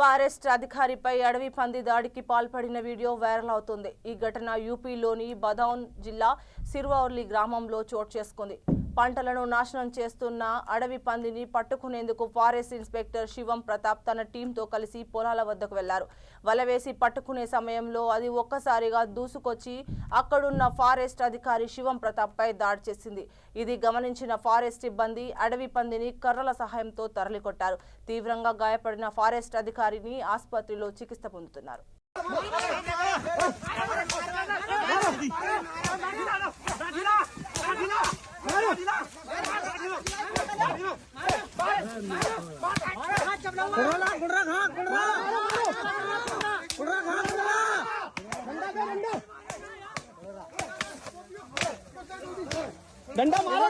Forest అధికారిపై అడవి పంది దాడికి పాల్పడిన వీడియో వైరల్ అవుతుంది. ఈ ఘటన యూపీలోని బదౌన్ జిల్లా సిర్వౌర్లి గ్రామంలో చోటు చేసుకుంది. పంటలను నాశనం చేస్తున్న అడవి పందిని పట్టుకునేందుకు ఫారెస్ట్ ఇన్స్పెక్టర్ శివం ప్రతాప్ తన టీంతో కలిసి పొలాల వద్దకు వెళ్లారు. వలవేసి పట్టుకునే సమయంలో అది ఒక్కసారిగా దూసుకొచ్చి అక్కడున్న ఫారెస్ట్ అధికారి శివం ప్రతాప్ పై దాడి చేసింది. ఇది గమనించిన ఫారెస్ట్ సిబ్బంది అడవి పందిని కర్రల సహాయంతో తరలికొట్టారు. తీవ్రంగా గాయపడిన ఫారెస్ట్ అధికారిని ఆసుపత్రిలో చికిత్స పొందుతున్నారు. डंडा मारो